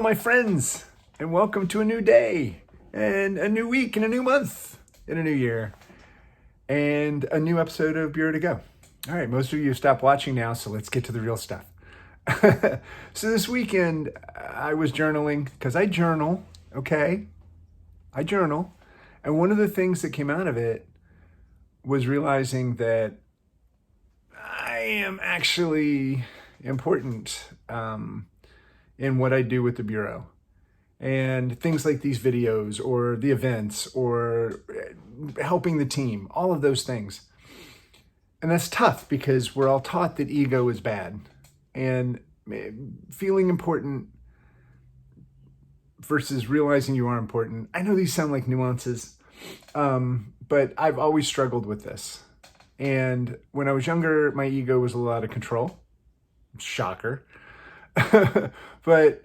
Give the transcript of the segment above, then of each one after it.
my friends, and welcome to a new day, and a new week, and a new month, and a new year, and a new episode of Bureau to Go. All right, most of you have stopped watching now, so let's get to the real stuff. So this weekend, I was journaling, because I journal, okay? I journal, and one of the things that came out of it was realizing that I am actually important in what I do with the Bureau. And things like these videos or the events or helping the team, all of those things. And that's tough because we're all taught that ego is bad. And feeling important versus realizing you are important. I know these sound like nuances, but I've always struggled with this. And when I was younger, my ego was a little out of control. Shocker. But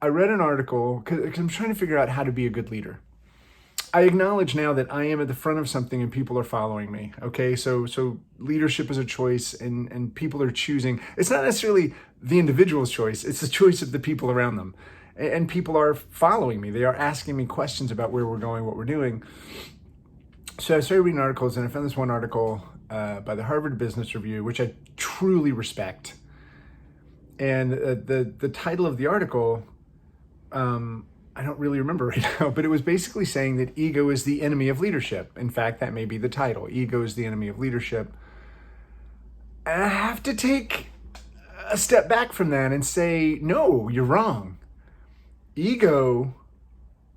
I read an article because I'm trying to figure out how to be a good leader. I acknowledge now that I am at the front of something and people are following me. Okay, so leadership is a choice and people are choosing. It's not necessarily the individual's choice, it's the choice of the people around them. And people are following me. They are asking me questions about where we're going, what we're doing. So I started reading articles and I found this one article by the Harvard Business Review, which I truly respect. And the title of the article, I don't really remember right now, but it was basically saying that ego is the enemy of leadership. In fact, that may be the title. Ego is the enemy of leadership. And I have to take a step back from that and say, no, you're wrong. Ego,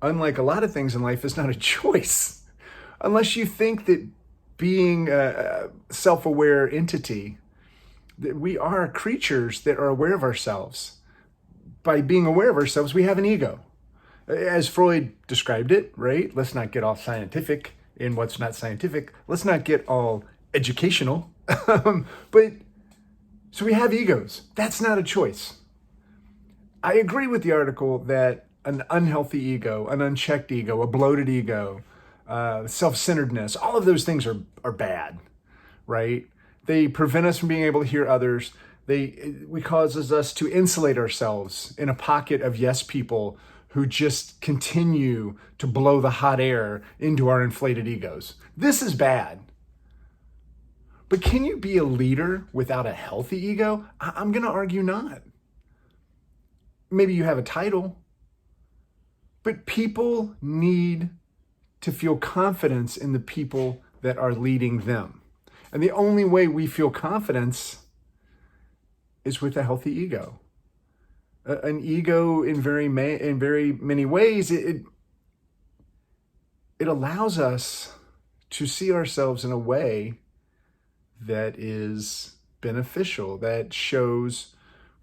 unlike a lot of things in life, is not a choice. Unless you think that being a self-aware entity, that we are creatures that are aware of ourselves. By being aware of ourselves, we have an ego. As Freud described it, right? Let's not get all scientific in what's not scientific. Let's not get all educational. But so we have egos. That's not a choice. I agree with the article that an unhealthy ego, an unchecked ego, a bloated ego, self-centeredness, all of those things are bad, right? They prevent us from being able to hear others. We causes us to insulate ourselves in a pocket of yes people who just continue to blow the hot air into our inflated egos. This is bad. But can you be a leader without a healthy ego? I'm going to argue not. Maybe you have a title, but people need to feel confidence in the people that are leading them. And the only way we feel confidence is with a healthy ego. An ego in very many ways, it allows us to see ourselves in a way that is beneficial, that shows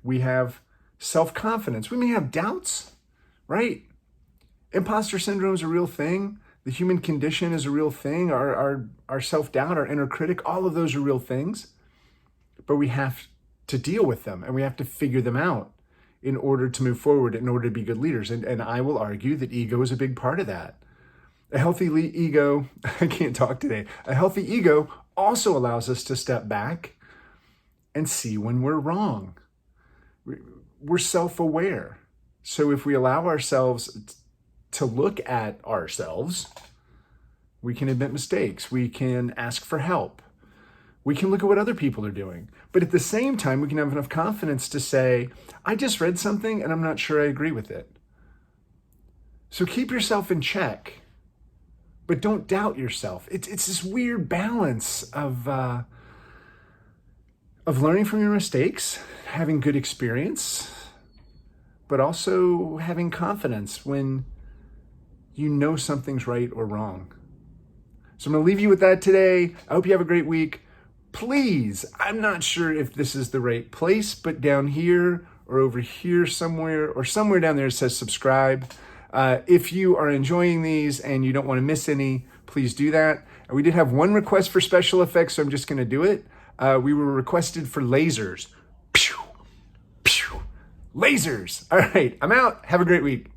we have self-confidence. We may have doubts, right? Imposter syndrome is a real thing. The human condition is a real thing. Our self-doubt, our inner critic, all of those are real things. But we have to deal with them and we have to figure them out in order to move forward, in order to be good leaders. And I will argue that ego is a big part of that. A healthy ego, I can't talk today. A healthy ego also allows us to step back and see when we're wrong. We're self-aware. So if we allow ourselves to look at ourselves, we can admit mistakes. We can ask for help. We can look at what other people are doing. But at the same time, we can have enough confidence to say, I just read something and I'm not sure I agree with it. So keep yourself in check, but don't doubt yourself. It's this weird balance of learning from your mistakes, having good experience, but also having confidence when you know something's right or wrong. So I'm going to leave you with that today. I hope you have a great week. Please, I'm not sure if this is the right place, but down here or over here somewhere or somewhere down there it says subscribe. If you are enjoying these and you don't want to miss any, please do that. We did have one request for special effects, so I'm just going to do it. We were requested for lasers. Pew, pew, lasers. All right, I'm out. Have a great week.